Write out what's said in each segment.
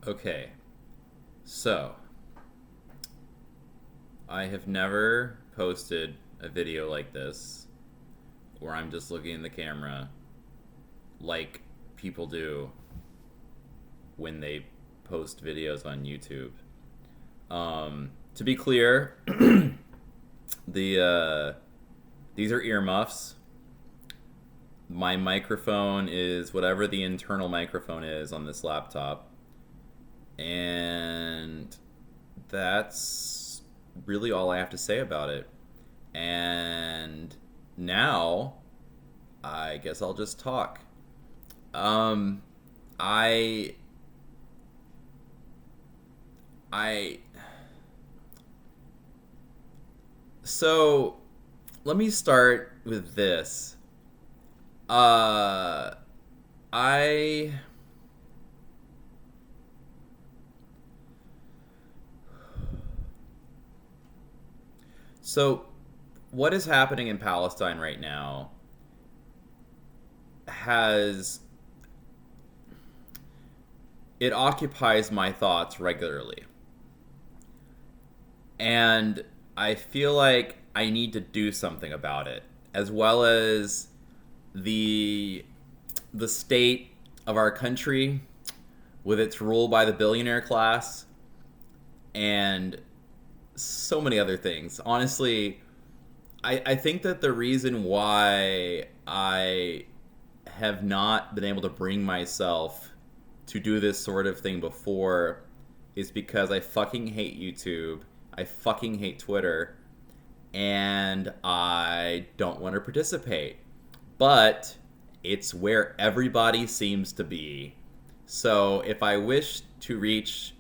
Okay, so I have never posted a video like this where I'm just looking in the camera like people do when they post videos on YouTube. To be clear, these are earmuffs. My microphone is whatever the internal microphone is on this laptop, and that's really all I have to say about it. And now, I guess I'll just talk. Um, I, I, so let me start with this. Uh, I, so what is happening in Palestine right now has it occupies my thoughts regularly. And I feel like I need to do something about it, as well as the the state of our country with its rule by the billionaire class and so many other things. Honestly, I think that the reason why I have not been able to bring myself to do this sort of thing before is because I fucking hate YouTube. I fucking hate Twitter. And I don't want to participate. But it's where everybody seems to be. So if I wish to reach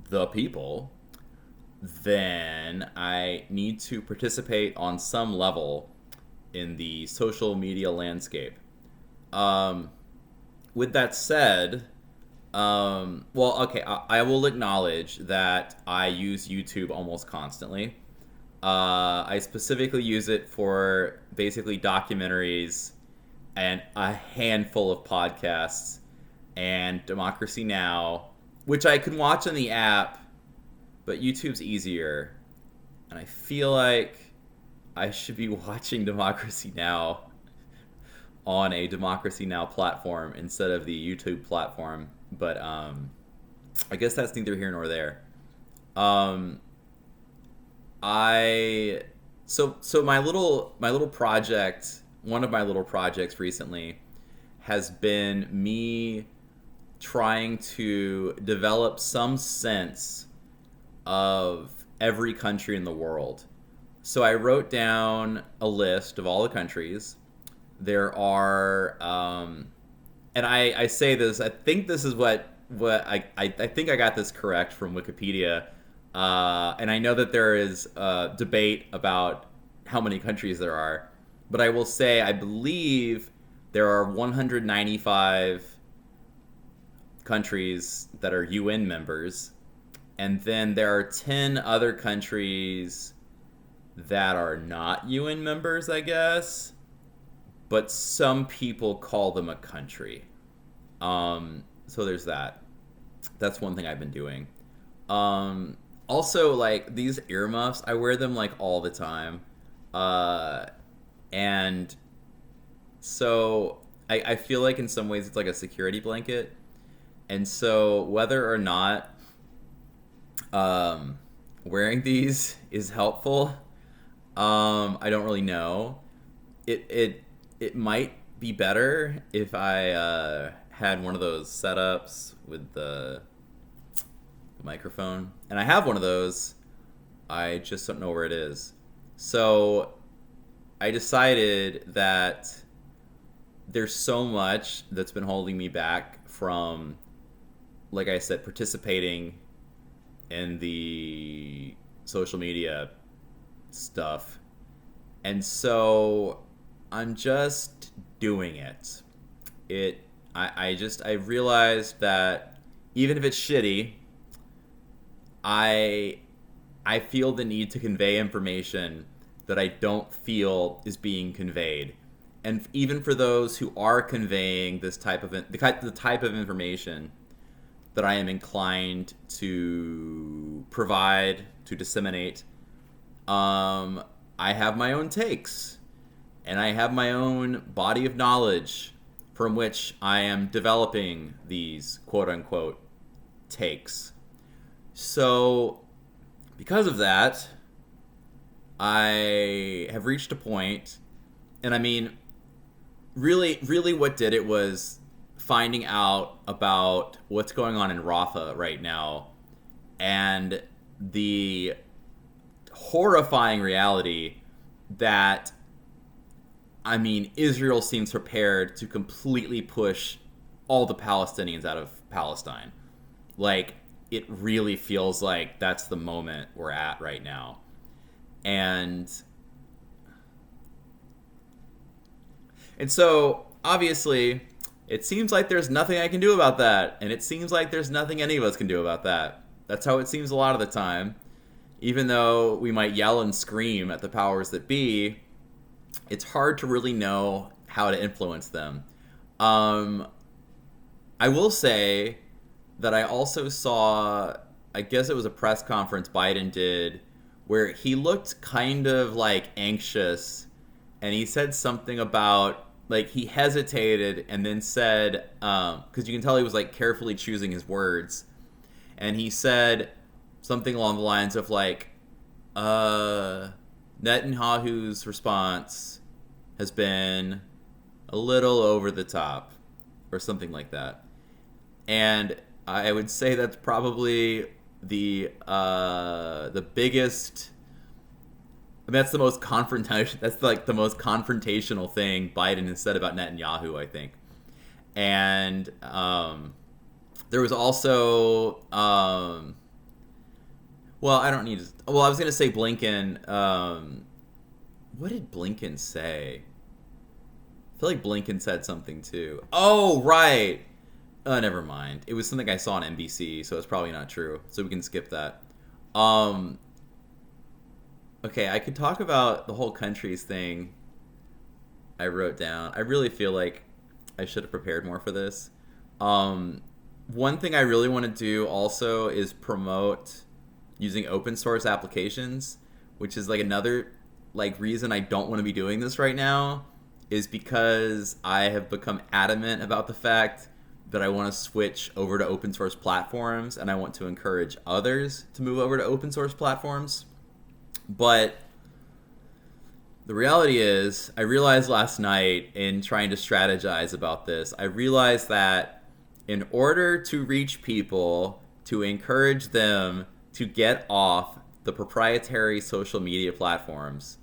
the people, then I need to participate on some level in the social media landscape. Um, with that said, well, okay, I will acknowledge that I use YouTube almost constantly. I specifically use it for basically documentaries and a handful of podcasts and Democracy Now, which I can watch on the app, but YouTube's easier. And I feel like I should be watching Democracy Now on a Democracy Now platform instead of the YouTube platform. But I guess that's neither here nor there. Um, I so my little project, one of my little projects recently has been me trying to develop some sense of every country in the world. So I wrote down a list of all the countries. There are, and I say this. I think this is what I think I got this correct from Wikipedia, and I know that there is a debate about how many countries there are, but I will say I believe there are 195 countries that are UN members, and then there are 10 other countries that are not UN members, I guess, but some people call them a country. So there's that. That's one thing I've been doing. Also, like these earmuffs, I wear them like all the time, uh, and so I feel like in some ways it's like a security blanket. And so whether or not um, wearing these is helpful, I don't really know. It might be better if I had one of those setups with the microphone, and I have one of those. I just don't know where it is. So I decided that there's so much that's been holding me back from, like I said, participating in the social media stuff. And so I'm just doing it. I realized that even if it's shitty, I I feel the need to convey information that I don't feel is being conveyed. And even for those who are conveying this type of the type of information, that I am inclined to provide, to disseminate. I have my own takes, and I have my own body of knowledge from which I am developing these quote unquote takes. So, because of that, I have reached a point, and I mean, really what did it was finding out about what's going on in Rafah right now, and the horrifying reality that, I mean, Israel seems prepared to completely push all the Palestinians out of Palestine. Like, it really feels like that's the moment we're at right now. And so, obviously, it seems like there's nothing I can do about that. And it seems like there's nothing any of us can do about that. That's how it seems a lot of the time. Even though we might yell and scream at the powers that be, it's hard to really know how to influence them. I will say that I also saw, I guess it was a press conference Biden did, where he looked kind of like anxious, and he said something about, like, he hesitated and then said, because you can tell he was like carefully choosing his words, and he said something along the lines of like, Netanyahu's response has been a little over the top, or something like that. And I would say that's probably the biggest. I mean, that's the most confrontation. That's like the most confrontational thing Biden has said about Netanyahu, I think. And there was also, well, I don't need to. Well, I was gonna say Blinken. What did Blinken say? I feel like Blinken said something too. Oh, right. Never mind. It was something I saw on NBC, so it's probably not true. So we can skip that. Okay, I could talk about the whole countries thing I wrote down. I really feel like I should have prepared more for this. One thing I really want to do also is promote using open source applications, which is like another like reason I don't want to be doing this right now, is because I have become adamant about the fact that I want to switch over to open source platforms, and I want to encourage others to move over to open source platforms. But the reality is, I realized last night in trying to strategize about this, I realized that in order to reach people, to encourage them to get off the proprietary social media platforms,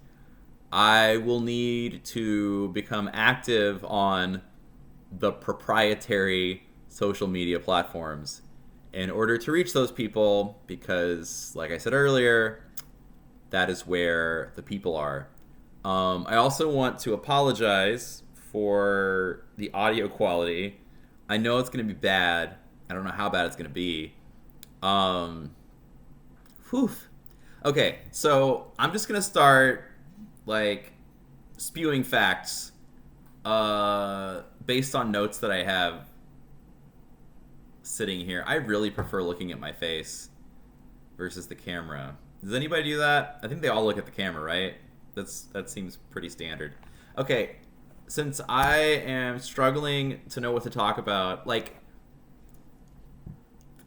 I will need to become active on the proprietary social media platforms in order to reach those people, because, like I said earlier, that is where the people are. I also want to apologize for the audio quality. I know it's going to be bad. I don't know how bad it's going to be. Okay, so I'm just going to start, like, spewing facts based on notes that I have sitting here. I really prefer looking at my face versus the camera. Does anybody do that? I think they all look at the camera, right? That seems pretty standard. Okay, since I am struggling to know what to talk about, like,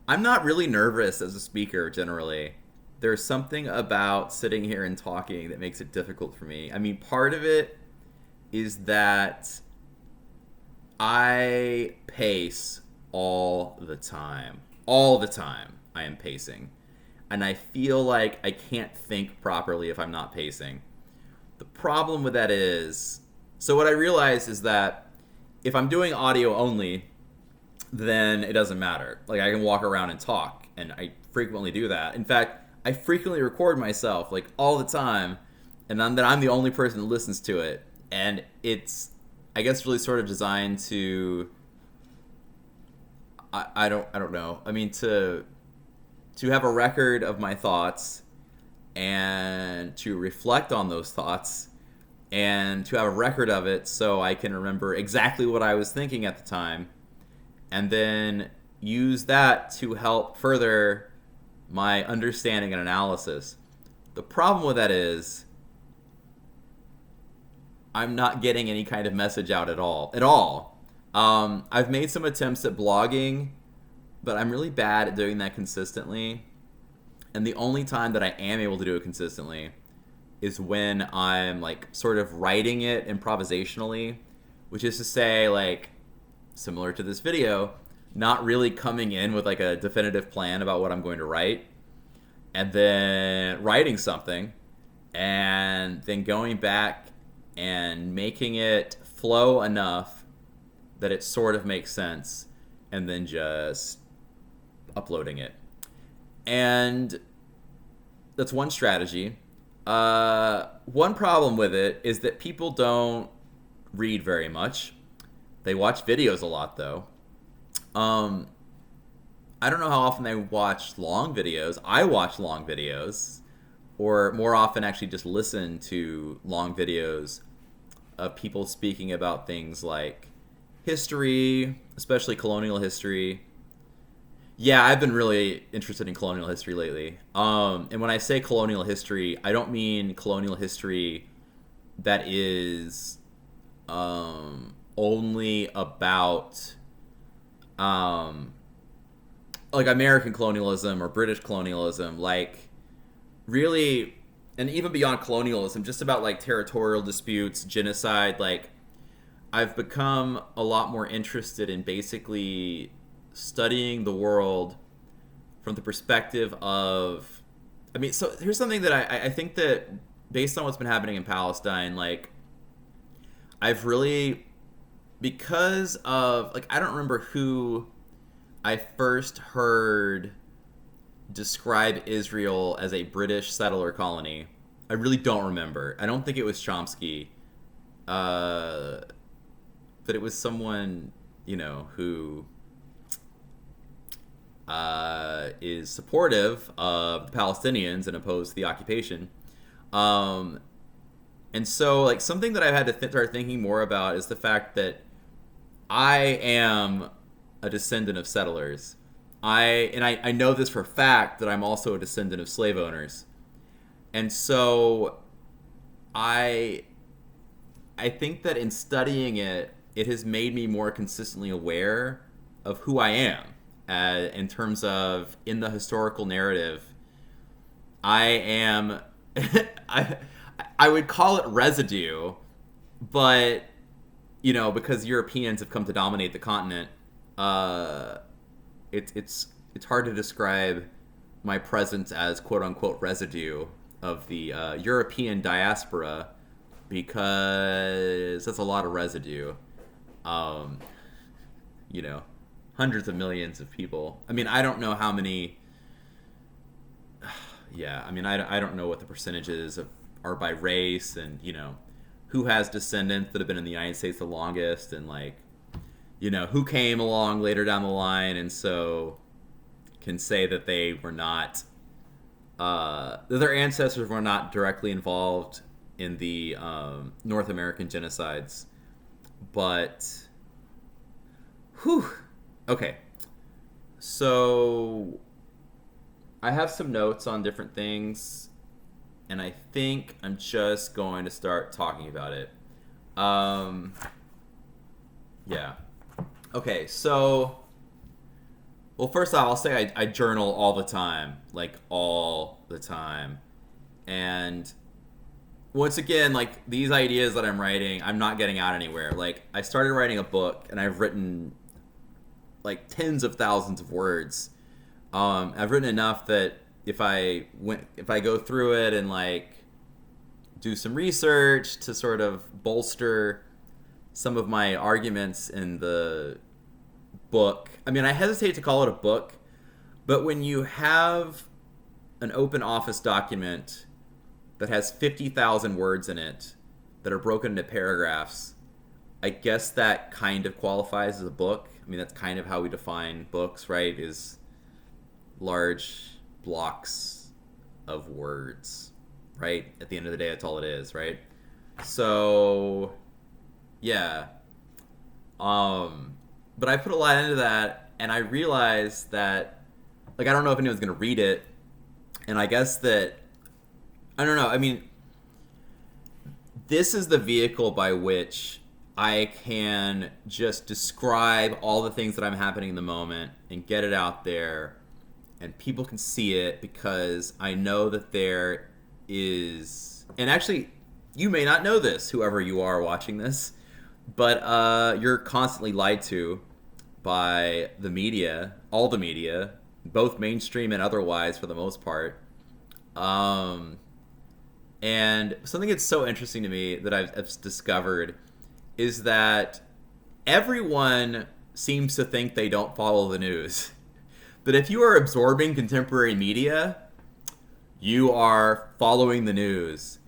I'm not really nervous as a speaker generally. There's something about sitting here and talking that makes it difficult for me. I mean, part of it is that I pace all the time. All the time I am pacing. And I feel like I can't think properly if I'm not pacing. The problem with that is, so what I realized is that if I'm doing audio only, then it doesn't matter. Like, I can walk around and talk, and I frequently do that. In fact, I frequently record myself, like, all the time, and then I'm the only person that listens to it. And it's, I guess, really sort of designed to, I don't know. I mean, to have a record of my thoughts and to reflect on those thoughts and to have a record of it so I can remember exactly what I was thinking at the time, and then use that to help further my understanding and analysis. The problem with that is I'm not getting any kind of message out at all. At all. I've made some attempts at blogging, but I'm really bad at doing that consistently. And the only time that I am able to do it consistently is when I'm like sort of writing it improvisationally, which is to say, like, similar to this video, not really coming in with like a definitive plan about what I'm going to write, and then writing something, and then going back and making it flow enough that it sort of makes sense, and then just uploading it. And that's one strategy. One problem with it is that people don't read very much. They watch videos a lot, though. I don't know how often they watch long videos. I watch long videos, or more often actually just listen to long videos of people speaking about things like history, especially colonial history. Yeah, I've been really interested in colonial history lately. And when I say colonial history, I don't mean colonial history that is only about like American colonialism or British colonialism, like really, and even beyond colonialism, just about like territorial disputes, genocide. Like, I've become a lot more interested in basically studying the world from the perspective of, I mean, so here's something that I think that based on what's been happening in Palestine, like, I've really, because of, like, I don't remember who I first heard describe Israel as a British settler colony. I really don't remember. I don't think it was Chomsky. But it was someone, you know, who is supportive of the Palestinians and opposed to the occupation. And so, like, something that I've had to start thinking more about is the fact that I am a descendant of settlers. I know this for a fact that I'm also a descendant of slave owners. And so I think that in studying it, it has made me more consistently aware of who I am in terms of, in the historical narrative. I am I would call it residue, but, you know, because Europeans have come to dominate the continent, it's hard to describe my presence as quote unquote residue of the European diaspora, because that's a lot of residue. You know, hundreds of millions of people. I mean, I don't know how many. Yeah, I mean, I don't know what the percentages are by race, and, you know, who has descendants that have been in the United States the longest, and, like, you know, who came along later down the line and so can say that they were not, that their ancestors were not directly involved in the North American genocides. But, whew, okay. So I have some notes on different things, and I think I'm just going to start talking about it. Yeah. Okay, so, well, first off, I'll say I journal all the time, like, all the time. And once again, like, these ideas that I'm writing, I'm not getting out anywhere. Like, I started writing a book, and I've written, like, tens of thousands of words. I've written enough that if I go through it and, like, do some research to sort of bolster some of my arguments in the book. I mean, I hesitate to call it a book, but when you have an open office document that has 50,000 words in it that are broken into paragraphs, I guess that kind of qualifies as a book. I mean, that's kind of how we define books, right? Is large blocks of words, right? At the end of the day, that's all it is, right? So, yeah. But I put a lot into that, and I realized that, like, I don't know if anyone's going to read it, and I guess that, I don't know, I mean, this is the vehicle by which I can just describe all the things that I'm happening in the moment and get it out there, and people can see it because I know that there is, and actually, you may not know this, whoever you are watching this, but you're constantly lied to by the media, all the media, both mainstream and otherwise for the most part. And something that's so interesting to me that I've discovered is that everyone seems to think they don't follow the news. But if you are absorbing contemporary media, you are following the news.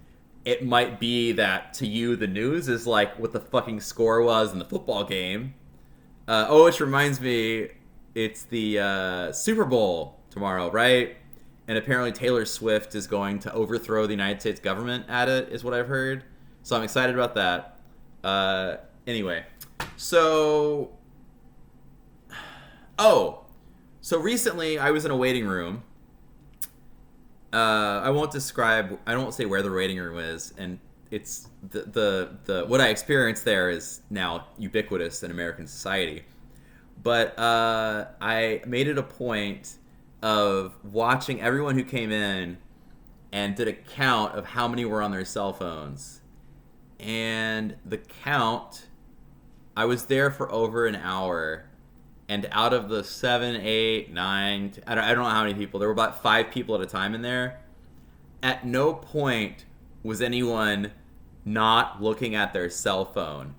It might be that to you the news is like what the fucking score was in the football game. Which reminds me, it's the Super Bowl tomorrow, right? And apparently Taylor Swift is going to overthrow the United States government at it, is what I've heard. So I'm excited about that. Anyway, so... So recently I was in a waiting room. I won't say where the waiting room is, and it's the what I experienced there is now ubiquitous in American society. But I made it a point of watching everyone who came in and did a count of how many were on their cell phones. And the count, I was there for over an hour, and out of the 7, 8, 9, I don't know how many people, there were about 5 people at a time in there. At no point was anyone not looking at their cell phone.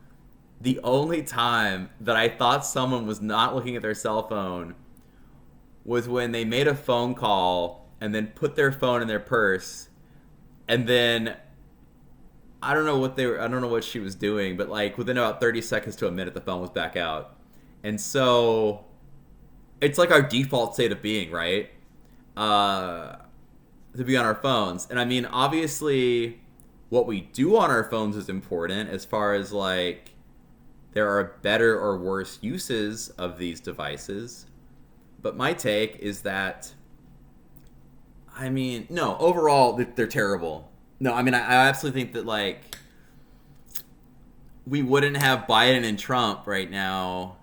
The only time that I thought someone was not looking at their cell phone was when they made a phone call and then put their phone in their purse, and then I don't know what she was doing, but like within about 30 seconds to a minute the phone was back out. And so it's like our default state of being, right? To be on our phones. And I mean, obviously what we do on our phones is important as far as like there are better or worse uses of these devices. But my take is that, I mean, no, overall, they're terrible. No, I mean, I absolutely think that, like, we wouldn't have Biden and Trump right now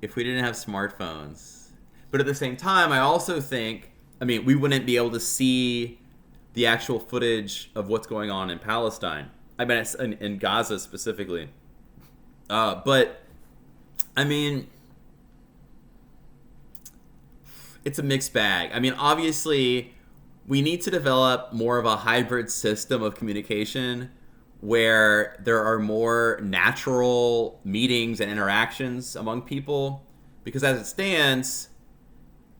if we didn't have smartphones. But at the same time, I also think, I mean, we wouldn't be able to see the actual footage of what's going on in Palestine. I mean, in Gaza specifically. But, I mean, it's a mixed bag. I mean, obviously, we need to develop more of a hybrid system of communication where there are more natural meetings and interactions among people. Because as it stands,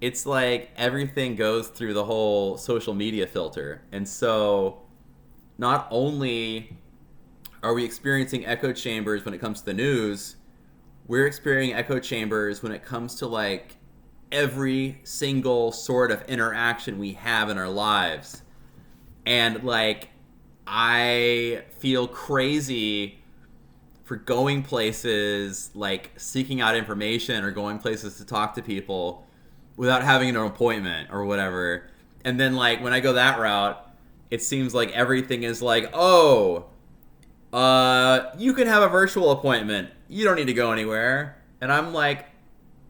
it's like everything goes through the whole social media filter. And so not only are we experiencing echo chambers when it comes to the news, we're experiencing echo chambers when it comes to like every single sort of interaction we have in our lives. And like, I feel crazy for going places, like seeking out information or going places to talk to people without having an appointment or whatever. And then like when I go that route, it seems like everything is like, you can have a virtual appointment. You don't need to go anywhere. And I'm like,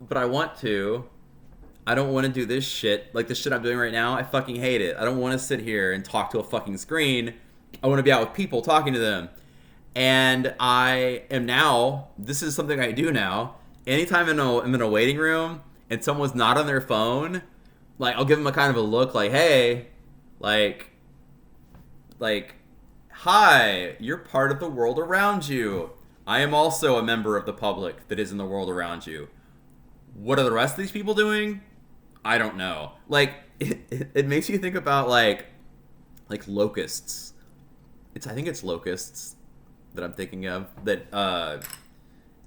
but I want to. I don't want to do this shit, like the shit I'm doing right now. I fucking hate it. I don't want to sit here and talk to a fucking screen. I want to be out with people, talking to them. And I am now, this is something I do now. Anytime I'm in a waiting room and someone's not on their phone, like I'll give them a kind of a look like, hey, like, hi, you're part of the world around you. I am also a member of the public that is in the world around you. What are the rest of these people doing? I don't know. Like, it makes you think about, like locusts. I think it's locusts that I'm thinking of. That,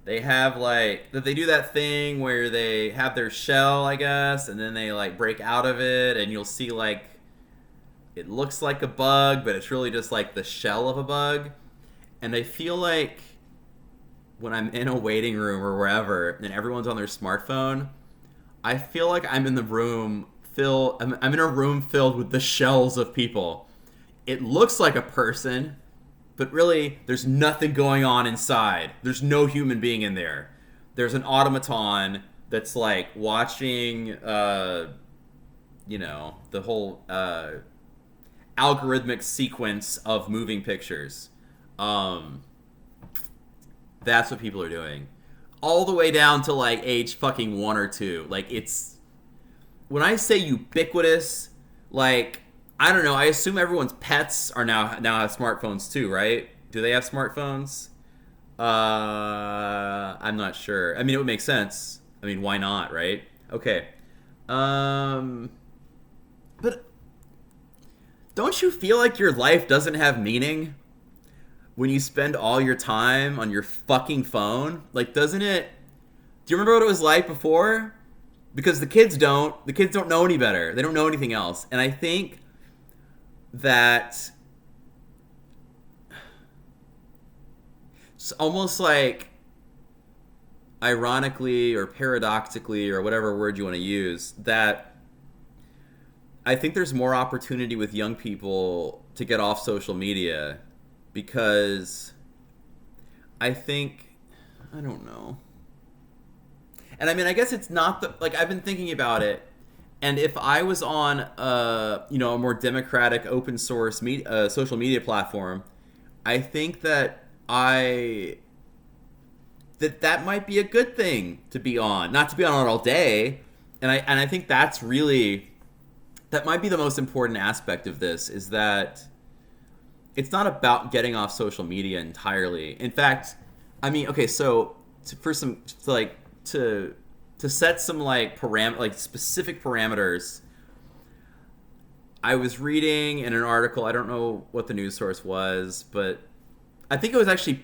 they have, like, that they do that thing where they have their shell, I guess, and then they, like, break out of it, and you'll see, like, it looks like a bug, but it's really just, like, the shell of a bug. And I feel like when I'm in a waiting room or wherever and everyone's on their smartphone, I feel like I'm in the room I'm in a room filled with the shells of people. It looks like a person, but really there's nothing going on inside. There's no human being in there. There's an automaton that's like watching the whole algorithmic sequence of moving pictures. That's what people are doing. All the way down to like age fucking 1 or 2. Like, it's, when I say ubiquitous, like, I don't know, I assume everyone's pets are now have smartphones too, right? Do they have smartphones? I'm not sure. I mean, it would make sense. I mean, why not, right? Okay. But don't you feel like your life doesn't have meaning when you spend all your time on your fucking phone? Like, doesn't it? Do you remember what it was like before? Because the kids don't. The kids don't know any better. They don't know anything else. And I think that it's almost like, ironically or paradoxically or whatever word you want to use, that I think there's more opportunity with young people to get off social media, because I don't know. And I mean, I guess it's not like, I've been thinking about it, and if I was on a more democratic open source social media platform, I think that that might be a good thing to be on. Not to be on it all day. And I think that might be the most important aspect of this, is that it's not about getting off social media entirely. In fact, I mean, okay, so to set some like specific parameters, I was reading in an article, I don't know what the news source was, but I think it was actually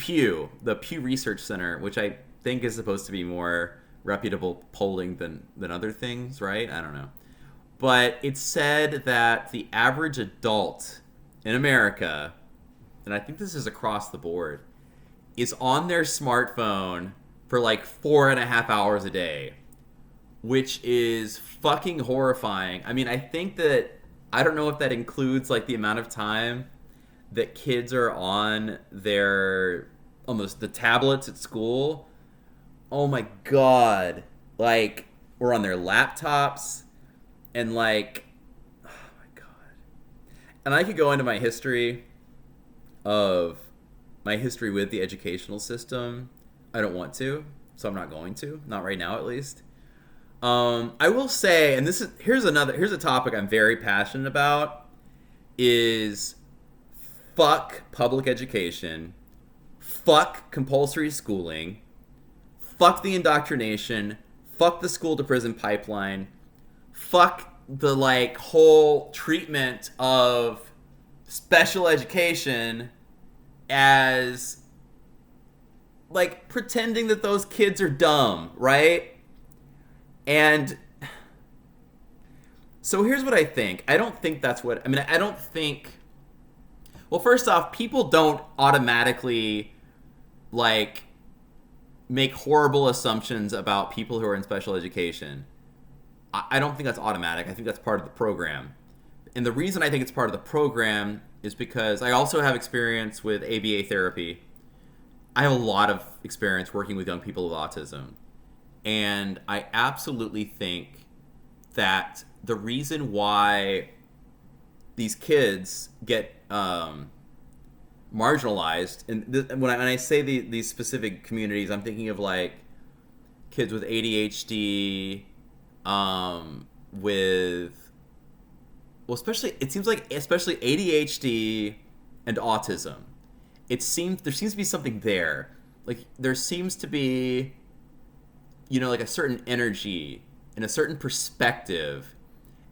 the Pew Research Center, which I think is supposed to be more reputable polling than other things, right? I don't know. But it said that the average adult in America, and I think this is across the board, is on their smartphone for like 4.5 hours a day, which is fucking horrifying. I mean, I think that, I don't know if that includes like the amount of time that kids are on the tablets at school. Oh my god. Like, or on their laptops, and like, oh my god. And I could go into my history with the educational system. I don't want to, so I'm not going to. Not right now, at least. I will say, and here's a topic I'm very passionate about, is fuck public education, fuck compulsory schooling, fuck the indoctrination, fuck the school to prison pipeline, fuck the like whole treatment of special education as like pretending that those kids are dumb, right? And so here's what I think. I don't think well, first off, people don't automatically like make horrible assumptions about people who are in special education. I don't think that's automatic. I think that's part of the program. And the reason I think it's part of the program is because I also have experience with ABA therapy. I have a lot of experience working with young people with autism. And I absolutely think that the reason why these kids get marginalized, and when I say these specific communities, I'm thinking of like kids with ADHD, especially ADHD and autism. There seems to be something there. Like, there seems to be, like a certain energy and a certain perspective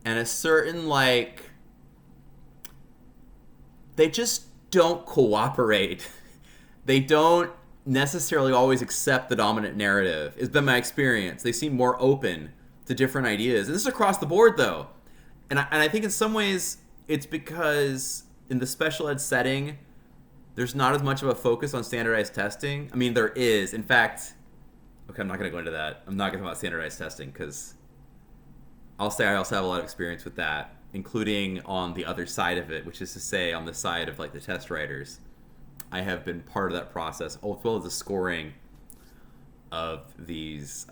and a certain, like, they just don't cooperate. They don't necessarily always accept the dominant narrative. It's been my experience. They seem more open to different ideas. And this is across the board, though. And I think in some ways it's because in the special ed setting, there's not as much of a focus on standardized testing. I mean, there is. In fact, okay, I'm not going to go into that. I'm not going to talk about standardized testing because I'll say I also have a lot of experience with that, including on the other side of it, which is to say on the side of like the test writers. I have been part of that process, as well as the scoring of these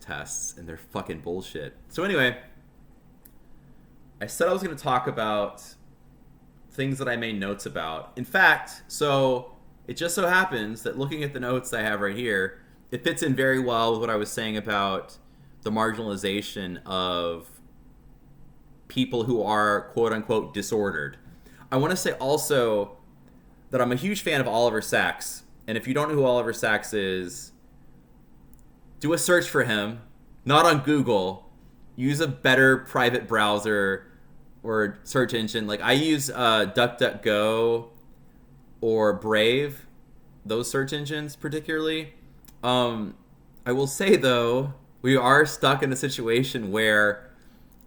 tests, and they're fucking bullshit. So anyway, I said I was going to talk about things that I made notes about. In fact, so it just so happens that looking at the notes I have right here, it fits in very well with what I was saying about the marginalization of people who are quote-unquote disordered. I want to say also that I'm a huge fan of Oliver Sacks, and if you don't know who Oliver Sacks is, do a search for him, not on Google. Use a better private browser or search engine. Like I use DuckDuckGo or Brave, those search engines particularly. I will say though, we are stuck in a situation where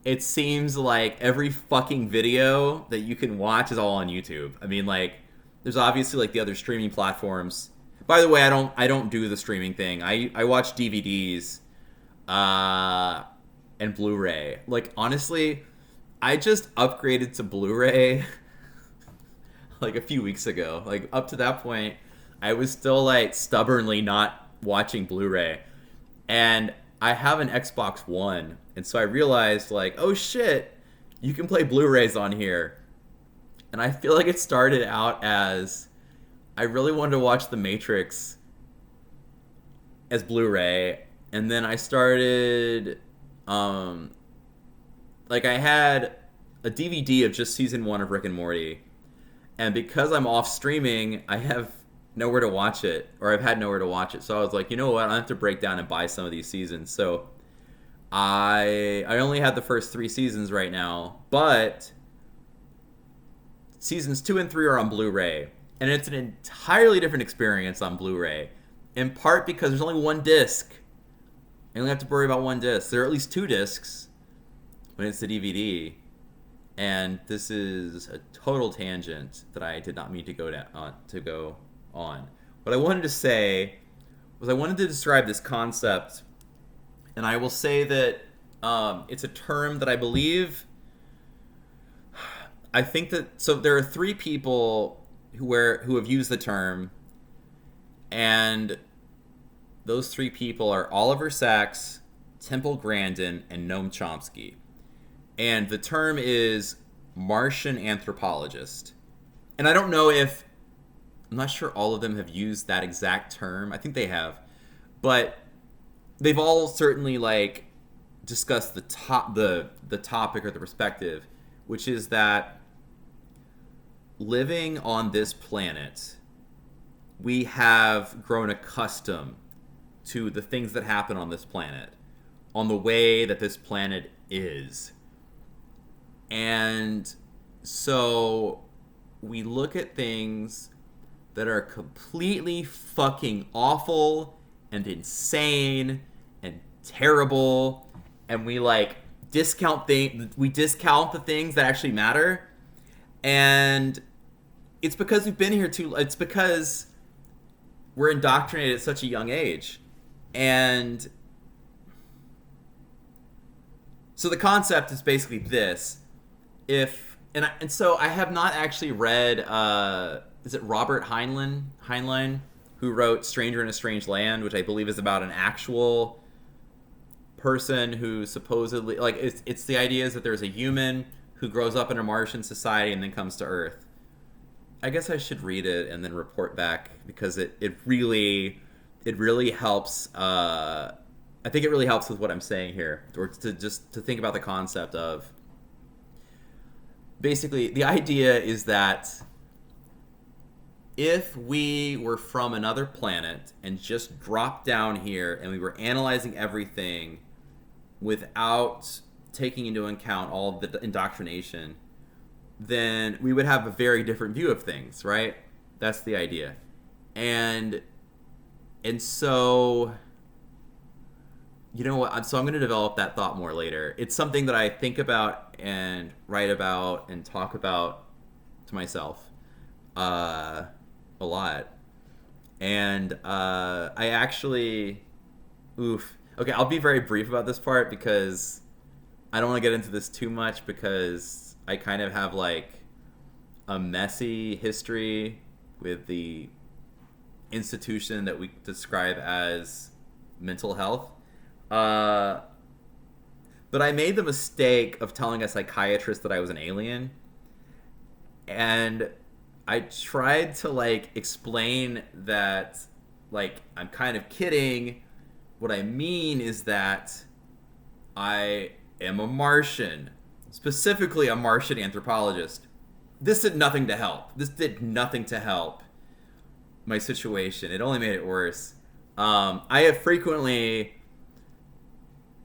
it seems like every fucking video that you can watch is all on YouTube. I mean, like, there's obviously like the other streaming platforms. By the way, I don't do the streaming thing. I watch DVDs and Blu-ray. Like honestly, I just upgraded to Blu-ray like a few weeks ago. Like up to that point, I was still like stubbornly not watching Blu-ray. And I have an Xbox One, and so I realized like, oh shit, you can play Blu-rays on here. And I feel like it started out as I really wanted to watch The Matrix as Blu-ray, and then I started like I had a DVD of just season 1 of Rick and Morty, and because I'm off streaming, I have nowhere to watch it, or I've had nowhere to watch it. So I was like, you know what, I have to break down and buy some of these seasons. So I only had the first 3 seasons right now, but seasons 2 and 3 are on Blu-ray, and it's an entirely different experience on Blu-ray, in part because there's only one disc. I only have to worry about one disc. There are at least 2 discs when it's the DVD, and this is a total tangent that I did not mean to go on. What I wanted to say was I wanted to describe this concept, and I will say that it's a term that I think that, so there are 3 people who have used the term, and those 3 people are Oliver Sacks, Temple Grandin, and Noam Chomsky. And the term is Martian anthropologist. And I don't know if, I'm not sure all of them have used that exact term. I think they have. But they've all certainly like discussed the topic or the perspective, which is that living on this planet, we have grown accustomed to the things that happen on this planet, on the way that this planet is. And so we look at things that are completely fucking awful and insane and terrible, and we like discount the things that actually matter. And it's because we've been here it's because we're indoctrinated at such a young age. And so the concept is basically this. So I have not actually read, is it Robert Heinlein, who wrote Stranger in a Strange Land, which I believe is about an actual person who supposedly, like, it's the idea is that there's a human who grows up in a Martian society and then comes to Earth. I guess I should read it and then report back, because it really helps. I think it really helps with what I'm saying here, or to think about the concept of, basically, the idea is that if we were from another planet and just dropped down here and we were analyzing everything without taking into account all of the indoctrination, then we would have a very different view of things, right? That's the idea. And so, you know what? So I'm going to develop that thought more later. It's something that I think about and write about and talk about to myself. a lot. And I actually, oof. Okay, I'll be very brief about this part because I don't want to get into this too much because I kind of have like a messy history with the institution that we describe as mental health. But I made the mistake of telling a psychiatrist that I was an alien. And I tried to like explain that like I'm kind of kidding. What I mean is that I am a Martian, specifically a Martian anthropologist. This did nothing to help. This did nothing to help my situation. It only made it worse. I have frequently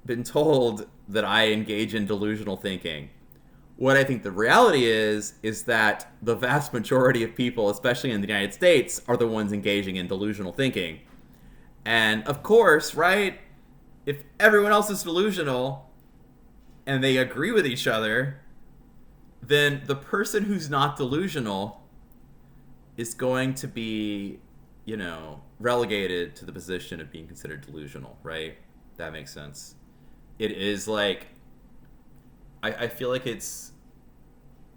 been told that I engage in delusional thinking. What I think the reality is that the vast majority of people, especially in the United States, are the ones engaging in delusional thinking. And of course, right, if everyone else is delusional and they agree with each other, then the person who's not delusional is going to be, relegated to the position of being considered delusional, right? That makes sense. It is like, I feel like it's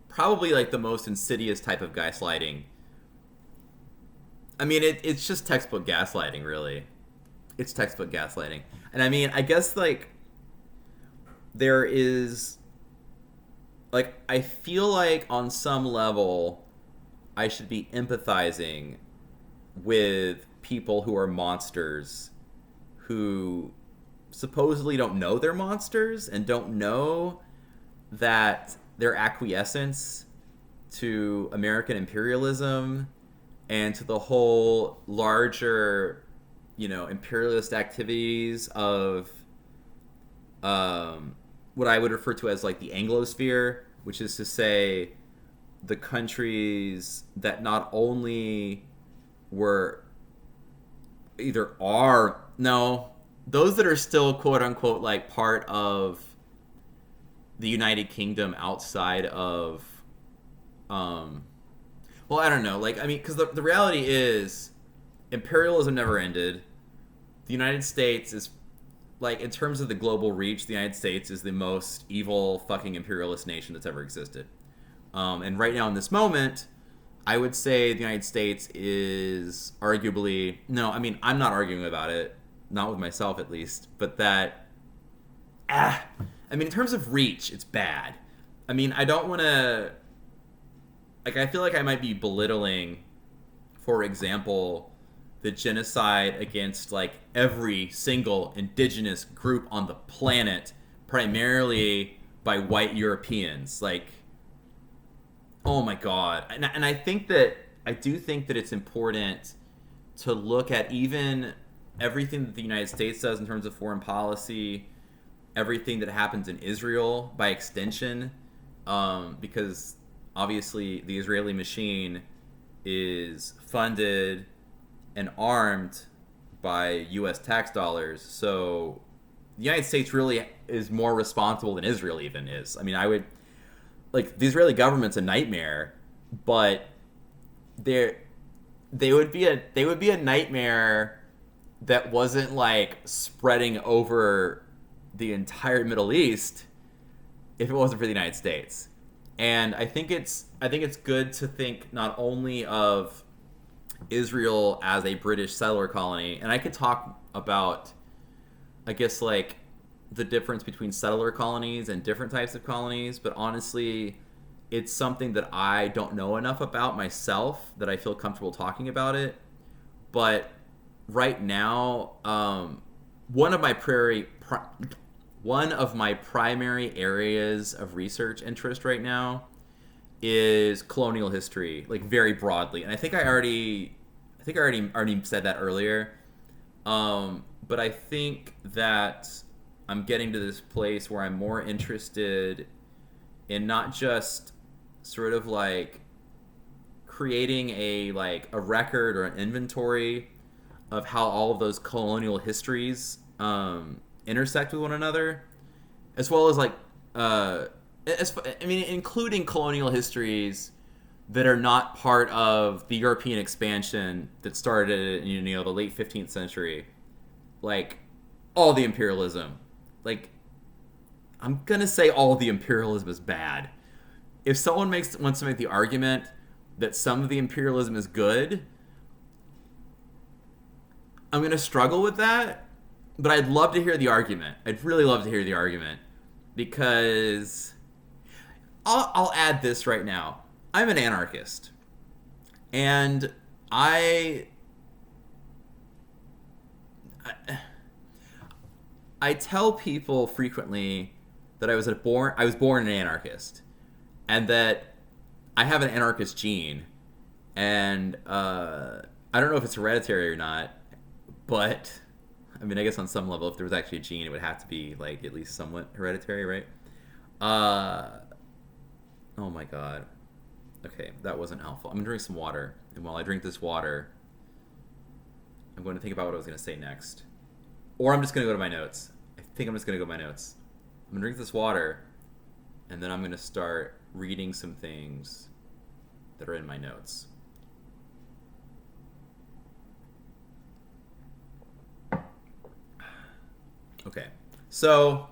probably like the most insidious type of gaslighting. I mean, it's just textbook gaslighting, really. It's textbook gaslighting. And I mean, I guess like there is, like, I feel like on some level I should be empathizing with people who are monsters who supposedly don't know they're monsters and don't know that their acquiescence to American imperialism and to the whole larger, imperialist activities of what I would refer to as like the Anglosphere, which is to say the countries that not only were those that are still quote unquote like part of the United Kingdom outside of well, I don't know, like, I mean, because the reality is imperialism never ended. The United States is, like, in terms of the global reach, the United States is the most evil fucking imperialist nation that's ever existed. And right now in this moment, I would say the United States is arguably, no, I mean, I'm not arguing about it, not with myself at least, but that, I mean, in terms of reach, it's bad. I mean, I don't want to, like, I feel like I might be belittling, for example, the genocide against, like, every single indigenous group on the planet, primarily by white Europeans. Like, oh my God. And I do think that it's important to look at even everything that the United States does in terms of foreign policy, everything that happens in Israel by extension, because obviously the Israeli machine is funded and armed by U.S. tax dollars. So the United States really is more responsible than Israel even is. I mean, the Israeli government's a nightmare, but they would be a nightmare that wasn't like spreading over the entire Middle East if it wasn't for the United States. And I think it's good to think not only of Israel as a British settler colony, and I could talk about, I guess, like the difference between settler colonies and different types of colonies, but honestly, it's something that I don't know enough about myself that I feel comfortable talking about it. But right now, one of my primary areas of research interest right now is colonial history, like very broadly. And I think I already said that earlier. But I think that I'm getting to this place where I'm more interested in not just sort of like creating a record or an inventory of how all of those colonial histories intersect with one another, as well as including colonial histories that are not part of the European expansion that started in the late 15th century, like all the imperialism, like I'm gonna say all the imperialism is bad. If someone wants to make the argument that some of the imperialism is good, I'm gonna struggle with that. But I'd love to hear the argument. I'd really love to hear the argument because I'll add this right now. I'm an anarchist, and I tell people frequently that I was born an anarchist, and that I have an anarchist gene, and I don't know if it's hereditary or not, but I mean, I guess on some level, if there was actually a gene, it would have to be like at least somewhat hereditary, right? Oh my god. Okay, that wasn't helpful. I'm gonna drink some water, and while I drink this water, I'm going to think about what I was gonna say next. Or I'm just going to go to my notes. I think I'm just going to go to my notes. I'm going to drink this water, and then I'm going to start reading some things that are in my notes. Okay. So,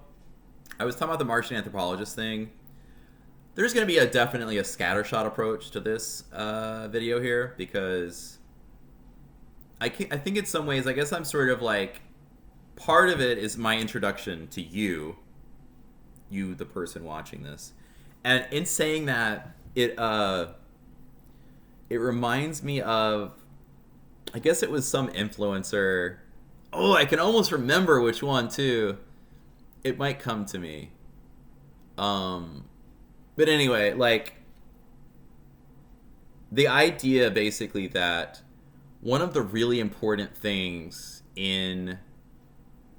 I was talking about the Martian anthropologist thing. There's going to be definitely a scattershot approach to this video here, because I think in some ways, I guess I'm sort of like, part of it is my introduction to you, the person watching this. And in saying that, it reminds me of, I guess it was some influencer. Oh, I can almost remember which one too. It might come to me. But anyway, like, the idea basically that one of the really important things in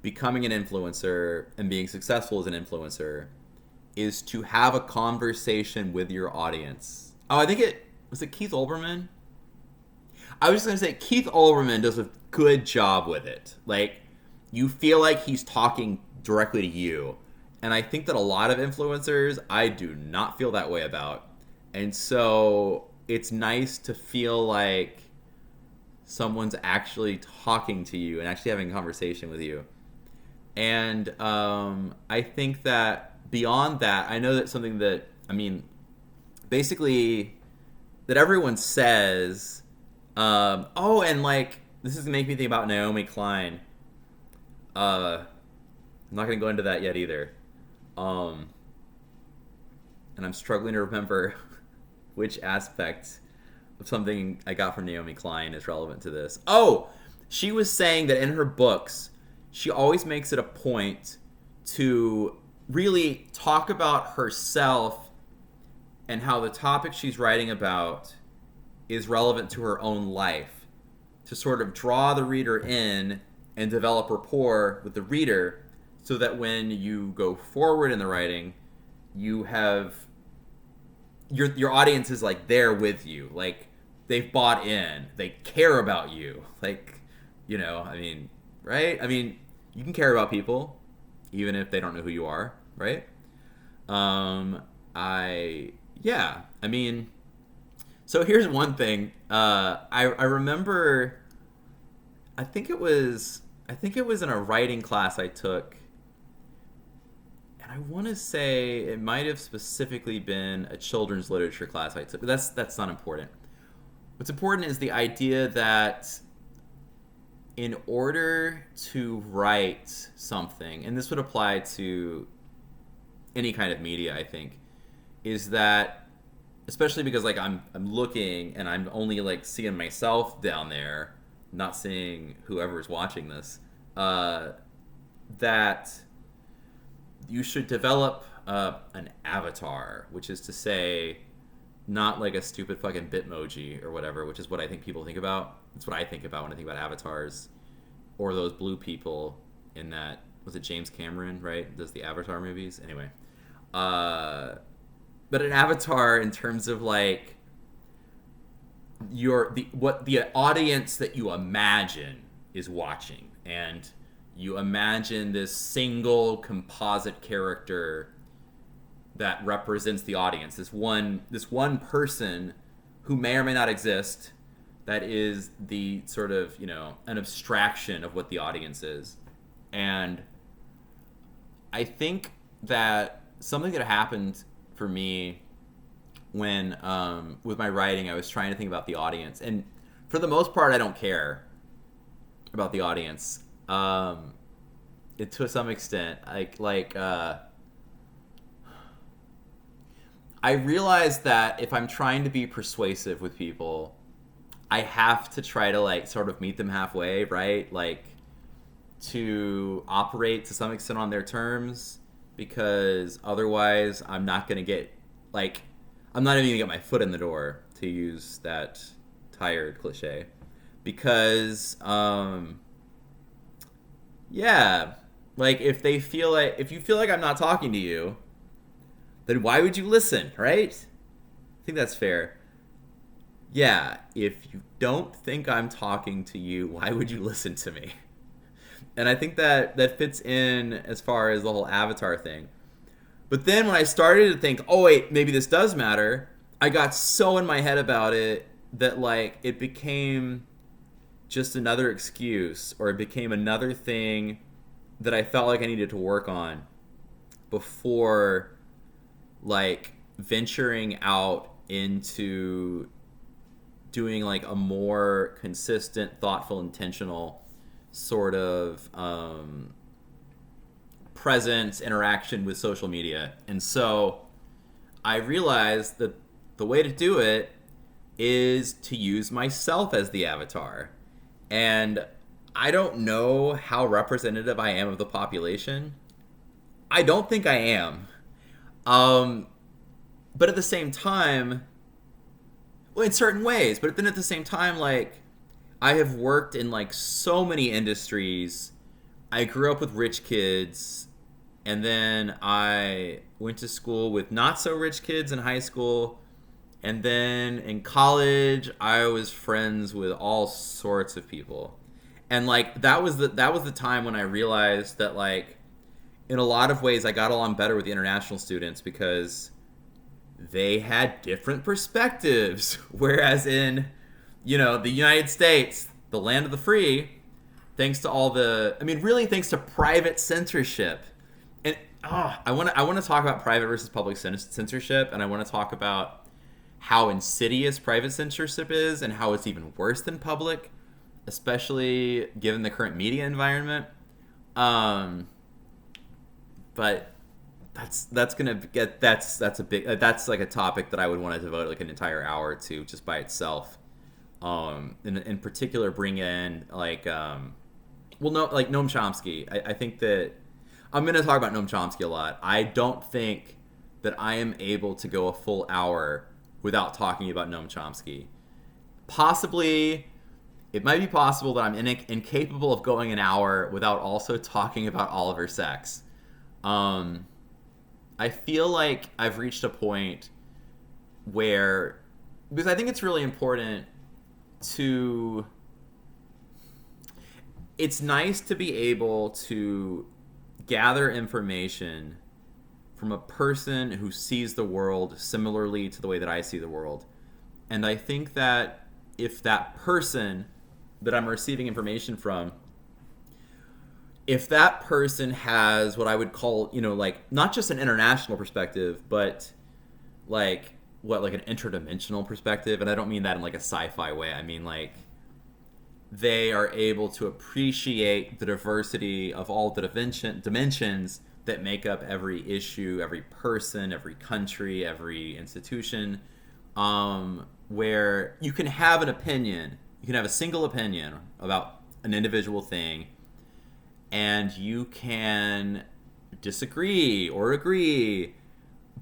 becoming an influencer and being successful as an influencer is to have a conversation with your audience. Oh, I think it was Keith Olbermann? I was just going to say Keith Olbermann does a good job with it. Like, you feel like he's talking directly to you. And I think that a lot of influencers, I do not feel that way about. And so it's nice to feel like someone's actually talking to you and actually having a conversation with you. And I think that beyond that, I know that something that, I mean, basically that everyone says, oh, and like, this is going to make me think about Naomi Klein. I'm not going to go into that yet either. And I'm struggling to remember which aspect of something I got from Naomi Klein is relevant to this. Oh, she was saying that in her books, she always makes it a point to really talk about herself and how the topic she's writing about is relevant to her own life, to sort of draw the reader in and develop rapport with the reader, so that when you go forward in the writing, you have your audience is like there with you, like they've bought in, they care about you, like, you know, I mean, right? I mean, you can care about people even if they don't know who you are, right? I mean, so here's one thing. I remember, I think it was in a writing class I took, and I want to say it might have specifically been a children's literature class I took. But that's not important. What's important is the idea that in order to write something, and this would apply to any kind of media, I think, is that, especially because like I'm looking and I'm only like seeing myself down there, not seeing whoever's watching this, that you should develop an avatar, which is to say, not like a stupid fucking Bitmoji or whatever, which is what I think people think about. That's what I think about when I think about avatars, or those blue people in that, was it James Cameron, right? Does the Avatar movies? Anyway. But an avatar in terms of like what the audience that you imagine is watching, and you imagine this single composite character that represents the audience, this one person who may or may not exist, that is the sort of, an abstraction of what the audience is. And I think that something that happened for me when, with my writing, I was trying to think about the audience. And for the most part, I don't care about the audience. To some extent, I realize that if I'm trying to be persuasive with people, I have to try to sort of meet them halfway, right? To operate to some extent on their terms, because otherwise I'm not going to get I'm not even going to get my foot in the door, to use that tired cliche, because if you feel like I'm not talking to you, then why would you listen, right? I think that's fair. Yeah, if you don't think I'm talking to you, why would you listen to me? And I think that fits in as far as the whole Avatar thing. But then when I started to think, oh wait, maybe this does matter, I got so in my head about it that it became just another excuse, or it became another thing that I felt like I needed to work on before venturing out into doing a more consistent, thoughtful, intentional sort of presence, interaction with social media. And so I realized that the way to do it is to use myself as the avatar. And I don't know how representative I am of the population. I don't think I am. But at the same time, well, in certain ways, but then at the same time, I have worked in so many industries. I grew up with rich kids, and then I went to school with not so rich kids in high school, and then in college I was friends with all sorts of people. And that was the time when I realized that in a lot of ways I got along better with the international students, because they had different perspectives, whereas in the United States, the land of the free, thanks to private censorship. And I want to talk about private versus public censorship, and I want to talk about how insidious private censorship is and how it's even worse than public, especially given the current media environment. But that's a topic that I would want to devote an entire hour to just by itself. In particular, bring in Noam Chomsky. I think that I'm going to talk about Noam Chomsky a lot. I don't think that I am able to go a full hour without talking about Noam Chomsky. Possibly, it might be possible that I'm incapable of going an hour without also talking about Oliver Sacks. I feel like I've reached a point where, because I think it's really important it's nice to be able to gather information from a person who sees the world similarly to the way that I see the world. And I think that if that person that I'm receiving information from, if that person has what I would call, not just an international perspective, but an interdimensional perspective, and I don't mean that in a sci-fi way. I mean they are able to appreciate the diversity of all the dimensions that make up every issue, every person, every country, every institution, where you can have an opinion, you can have a single opinion about an individual thing, and you can disagree or agree,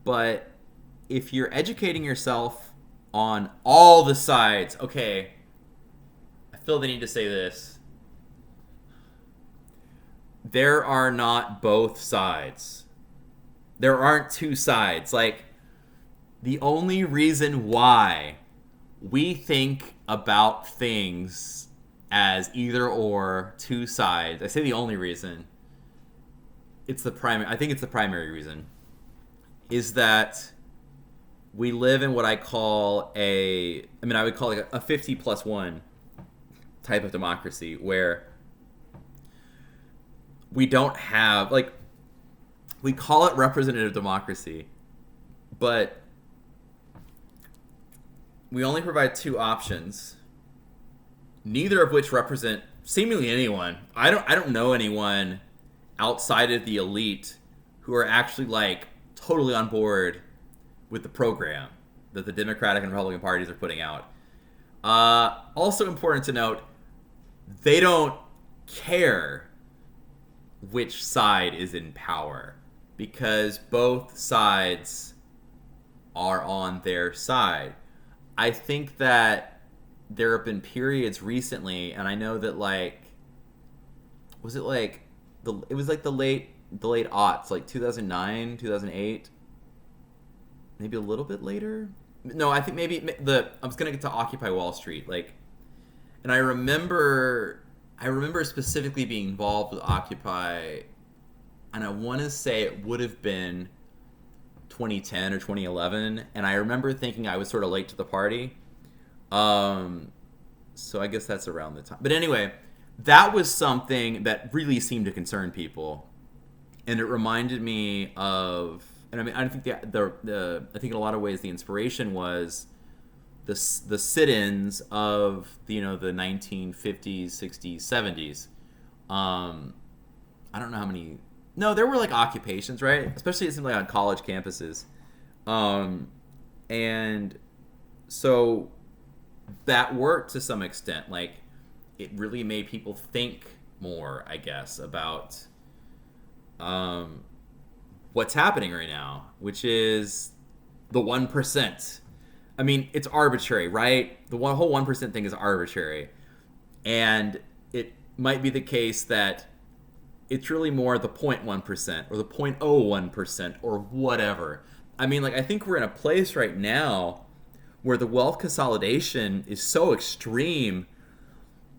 but if you're educating yourself on all the sides, okay, I feel the need to say this. There are not both sides. There aren't two sides. The only reason why we think about things as either or, two sides, I say the only reason, I think it's the primary reason, is that we live in what I call I would call it a 50 plus 1 type of democracy where we don't have, like, we call it representative democracy, but we only provide two options, neither of which represent seemingly anyone. I don't know anyone outside of the elite who are actually, like, totally on board with the program that the Democratic and Republican parties are putting out. Also important to note, they don't care which side is in power because both sides are on their side. I think that there have been periods recently, and I know that, like, was it like it was like the late aughts, like 2009, 2008, maybe a little bit later. No, I think maybe I was gonna get to Occupy Wall Street, like, and I remember specifically being involved with Occupy, and I want to say it would have been 2010 or 2011, and I remember thinking I was sort of late to the party. So I guess that's around the time. But anyway, that was something that really seemed to concern people, and it reminded me of. And I mean, I think I think in a lot of ways the inspiration was the sit-ins of the 1950s, 60s, 70s. I don't know how many. No, there were, like, occupations, right? Especially it seemed like on college campuses, and so that worked to some extent. Like, it really made people think more, I guess, about what's happening right now, which is the 1%. I mean, it's arbitrary, right? The whole 1% thing is arbitrary. And it might be the case that it's really more the 0.1% or the 0.01% or whatever. I mean, like, I think we're in a place right now where the wealth consolidation is so extreme.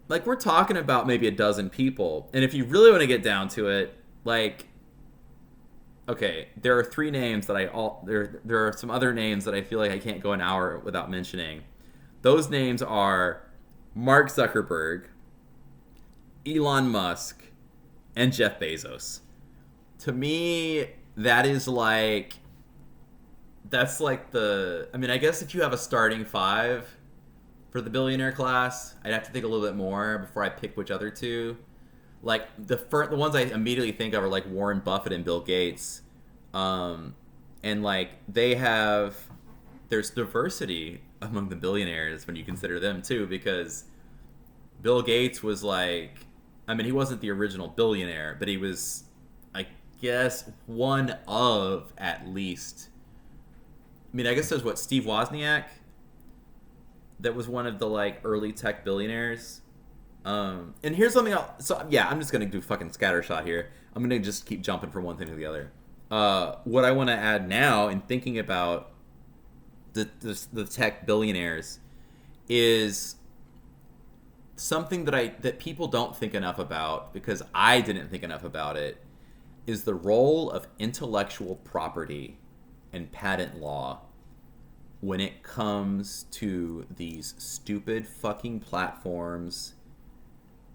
Like, we're talking about maybe a dozen people. And if you really want to get down to it, like, okay, there are three names that there are some other names that I feel like I can't go an hour without mentioning. Those names are Mark Zuckerberg, Elon Musk, and Jeff Bezos. To me, that's like I mean, I guess if you have a starting five for the billionaire class, I'd have to think a little bit more before I pick which other two. Like, the ones I immediately think of are, like, Warren Buffett and Bill Gates. And, like, there's diversity among the billionaires when you consider them, too, because Bill Gates was, like, I mean, he wasn't the original billionaire, but he was, I guess, one of, at least. I mean, I guess there's Steve Wozniak, that was one of the, like, early tech billionaires. And here's something else. So, yeah, I'm just going to do fucking scattershot here. I'm going to just keep jumping from one thing to the other. What I want to add now in thinking about the tech billionaires is something that people don't think enough about, because I didn't think enough about it, is the role of intellectual property and patent law when it comes to these stupid fucking platforms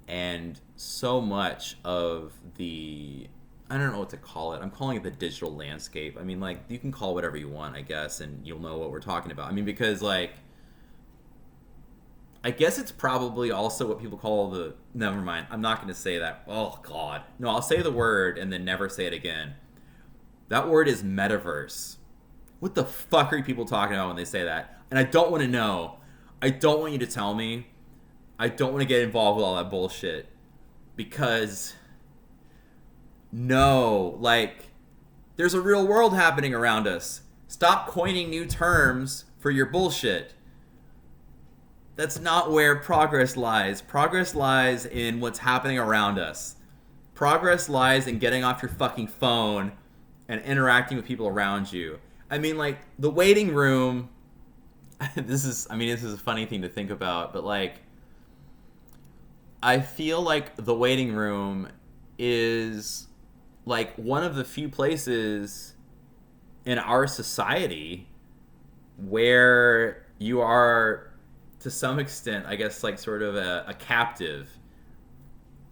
and so much of the, I don't know what to call it. I'm calling it the digital landscape. I mean, like, you can call it whatever you want, I guess, and you'll know what we're talking about. I mean, because, like, I guess it's probably also what people call never mind. I'm not going to say that. Oh, God. No, I'll say the word and then never say it again. That word is metaverse. What the fuck are people talking about when they say that? And I don't want to know. I don't want you to tell me. I don't want to get involved with all that bullshit. Because, no, like, there's a real world happening around us. Stop coining new terms for your bullshit. That's not where progress lies. Progress lies in what's happening around us. Progress lies in getting off your fucking phone and interacting with people around you. I mean, like, the waiting room, this is a funny thing to think about, but, like, I feel like the waiting room is, like, one of the few places in our society where you are, to some extent, I guess, like sort of a captive.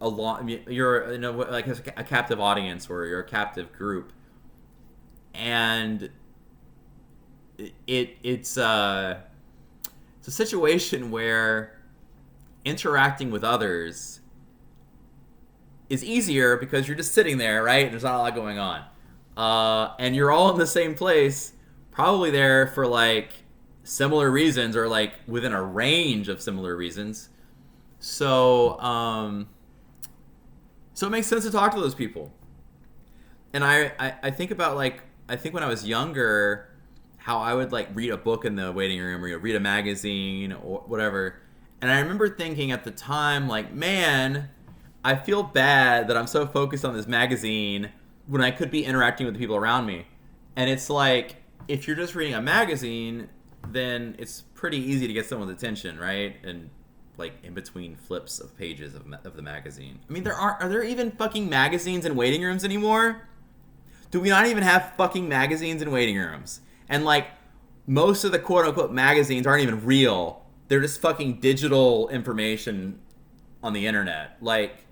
You're like a captive audience, or you're a captive group, and it's a situation where interacting with others is easier because you're just sitting there, right? There's not a lot going on, and you're all in the same place, probably there for like similar reasons, or like within a range of similar reasons. So it makes sense to talk to those people. And I think about, like, I think when I was younger, how I would like read a book in the waiting room, or read a magazine or whatever. And I remember thinking at the time, like, man, I feel bad that I'm so focused on this magazine when I could be interacting with the people around me. And it's like, if you're just reading a magazine, then it's pretty easy to get someone's attention, right? And like in between flips of pages of the magazine. I mean, are there even fucking magazines in waiting rooms anymore? Do we not even have fucking magazines in waiting rooms? And like, most of the quote unquote magazines aren't even real. They're just fucking digital information on the internet. Like,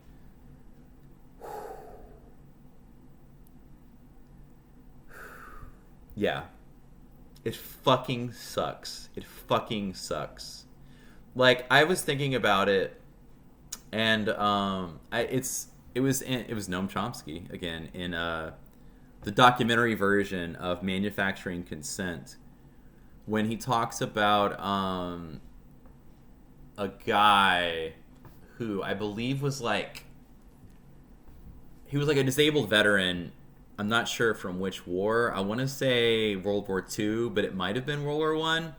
yeah. It fucking sucks. It fucking sucks. Like, I was thinking about it, and it was Noam Chomsky again in the documentary version of Manufacturing Consent, when he talks about a guy who I believe was like, he was like a disabled veteran. I'm not sure from which war. I want to say World War II, but it might have been World War One.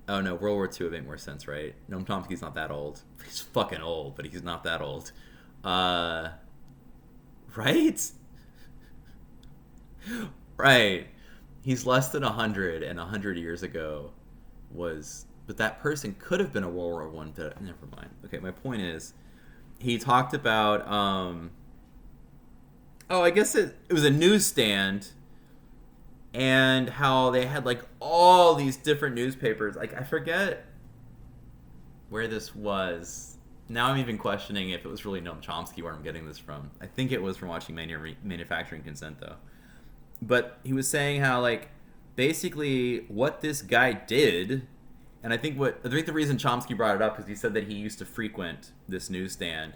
Oh no, World War II would make more sense, right? Noam Chomsky's not that old. He's fucking old, but he's not that old. Right? Right. He's less than 100, and 100 years ago was... But that person could have been a World War One. Never mind. Okay, my point is, he talked about... I guess it was a newsstand, and how they had like all these different newspapers. Like, I forget where this was. Now I'm even questioning if it was really Noam Chomsky where I'm getting this from. I think it was from watching Manufacturing Consent, though. But he was saying how, like, basically what this guy did, and I think the reason Chomsky brought it up is he said that he used to frequent this newsstand,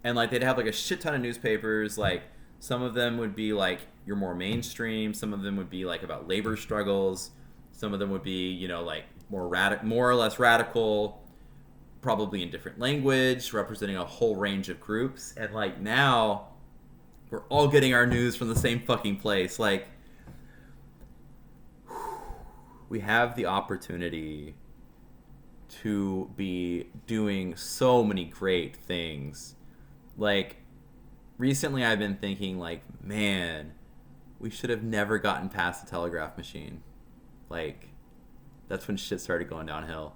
and like they'd have like a shit ton of newspapers. Like, some of them would be like your more mainstream. Some of them would be like about labor struggles. Some of them would be, you know, like more or less radical, probably in different language, representing a whole range of groups. And like, now we're all getting our news from the same fucking place. Like, we have the opportunity to be doing so many great things. Like, recently I've been thinking, like, man, we should have never gotten past the telegraph machine. Like, that's when shit started going downhill.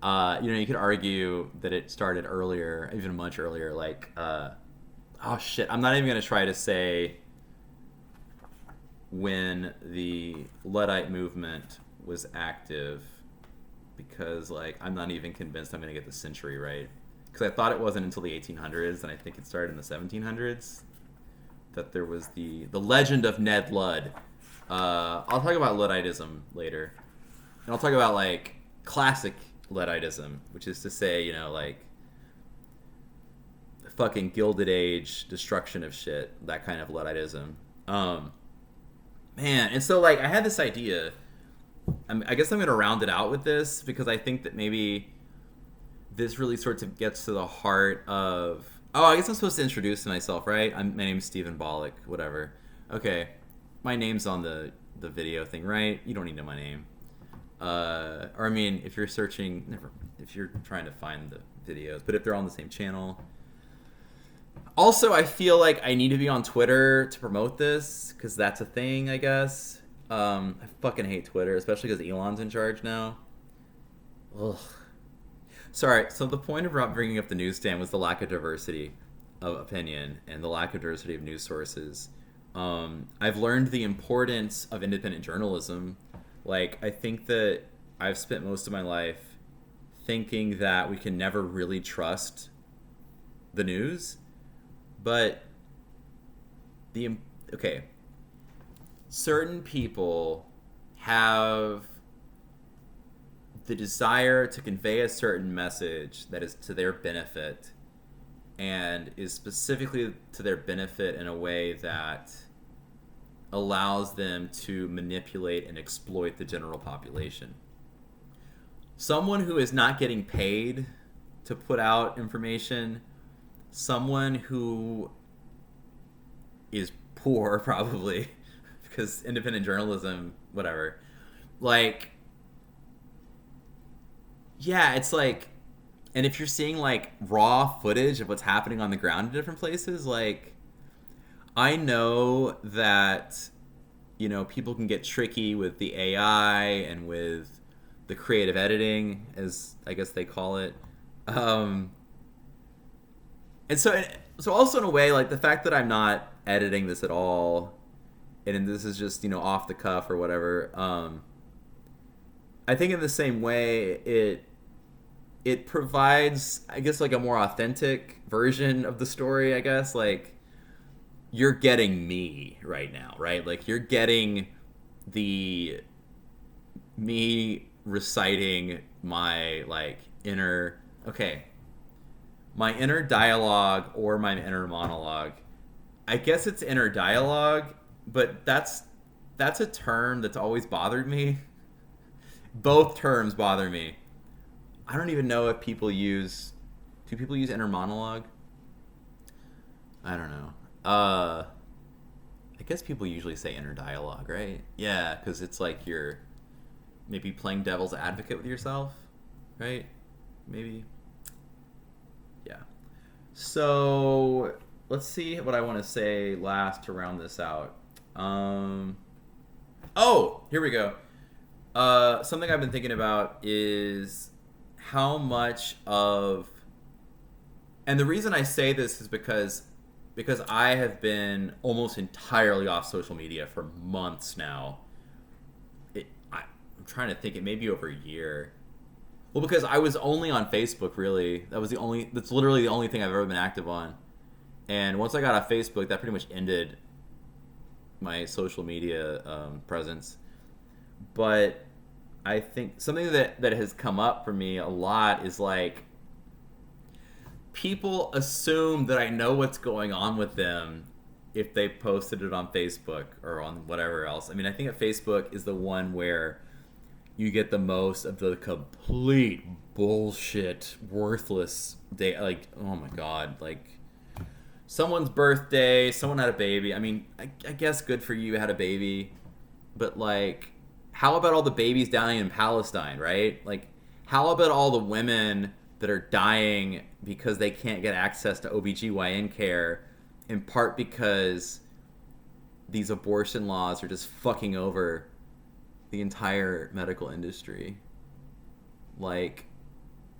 You could argue that it started earlier, even much earlier. Like, oh shit, I'm not even going to try to say when the Luddite movement was active, because, like, I'm not even convinced I'm going to get the century right. Because I thought it wasn't until the 1800s, and I think it started in the 1700s, that there was the legend of Ned Ludd. I'll talk about Ludditism later. And I'll talk about, like, classic Ludditism, which is to say, you know, like, fucking Gilded Age destruction of shit, that kind of Ludditism. Man, and so, like, I had this idea. I guess I'm going to round it out with this, because I think that maybe this really sort of gets to the heart of... Oh, I guess I'm supposed to introduce myself, right? My name's Stephen Bollich, whatever. Okay, my name's on the video thing, right? You don't need to know my name. Or, I mean, if you're searching... if you're trying to find the videos, but if they're on the same channel... Also, I feel like I need to be on Twitter to promote this, because that's a thing, I guess. I fucking hate Twitter, especially because Elon's in charge now. Ugh. Sorry, so the point of bringing up the newsstand was the lack of diversity of opinion and the lack of diversity of news sources. I've learned the importance of independent journalism, Like, I think that I've spent most of my life thinking that we can never really trust the news, but the okay, certain people have the desire to convey a certain message that is to their benefit and is specifically to their benefit in a way that allows them to manipulate and exploit the general population. Someone who is not getting paid to put out information, someone who is poor probably because independent journalism, whatever. Like, yeah, it's like, and if you're seeing like raw footage of what's happening on the ground in different places, like, I know that, you know, people can get tricky with the AI and with the creative editing, as I guess they call it. And so also in a way, like the fact that I'm not editing this at all, and this is just, you know, off the cuff or whatever. I think in the same way, it provides, I guess, like a more authentic version of the story. I guess, like, you're getting me right now, right? Like, you're getting the me reciting my like inner my inner dialogue or my inner monologue. I guess it's inner dialogue, but that's a term that's always bothered me. Both terms bother me. I don't even know if people use do people use inner monologue? I don't know. I guess people usually say inner dialogue, right? Yeah, because it's like you're maybe playing devil's advocate with yourself, right? Maybe. Yeah. So let's see what I want to say last to round this out. Oh, here we go. Something I've been thinking about is how much of, and the reason I say this is because I have been almost entirely off social media for months now. I'm trying to think, it may be over a year. Well, because I was only on Facebook, really. That's literally the only thing I've ever been active on. And once I got off Facebook, that pretty much ended my social media presence. But I think something that has come up for me a lot is like, people assume that I know what's going on with them if they posted it on Facebook or on whatever else. I mean, I think that Facebook is the one where you get the most of the complete bullshit, worthless day. Like, oh my god, like someone's birthday, someone had a baby. I mean, I guess good for you had a baby, but like, how about all the babies dying in Palestine, right? Like, how about all the women that are dying because they can't get access to OBGYN care, in part because these abortion laws are just fucking over the entire medical industry. Like,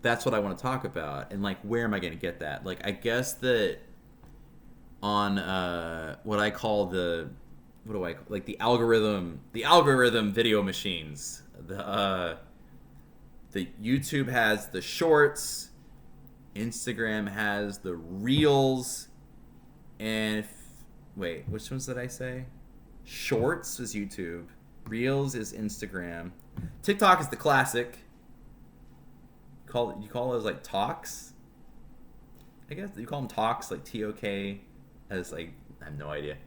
that's what I want to talk about. And like, where am I going to get that? Like, I guess that on what I call the algorithm video machines. The YouTube has the shorts, Instagram has the reels, and wait, which ones did I say? Shorts is YouTube, reels is Instagram, TikTok is the classic. You call those like talks? I guess you call them talks, like TOK, as like, I have no idea.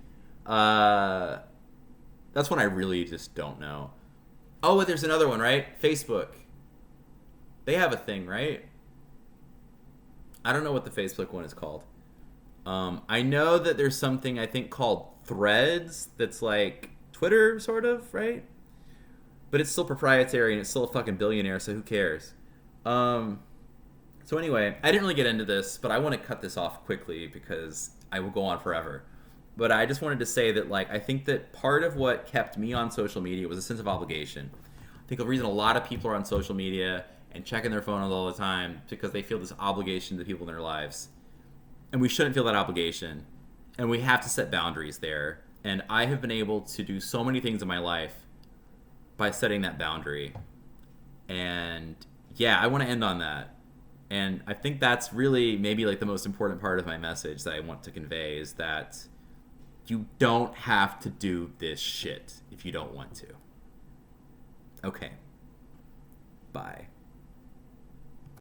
That's one I really just don't know. Oh, but there's another one, right? Facebook. They have a thing, right? I don't know what the Facebook one is called. I know that there's something I think called Threads that's like Twitter, sort of, right? But it's still proprietary and it's still a fucking billionaire, so who cares? So anyway, I didn't really get into this, but I want to cut this off quickly because I will go on forever. But I just wanted to say that, like, I think that part of what kept me on social media was a sense of obligation. I think the reason a lot of people are on social media and checking their phones all the time is because they feel this obligation to the people in their lives. And we shouldn't feel that obligation. And we have to set boundaries there. And I have been able to do so many things in my life by setting that boundary. And yeah, I want to end on that. And I think that's really maybe like the most important part of my message that I want to convey is that you don't have to do this shit if you don't want to. Okay. Bye.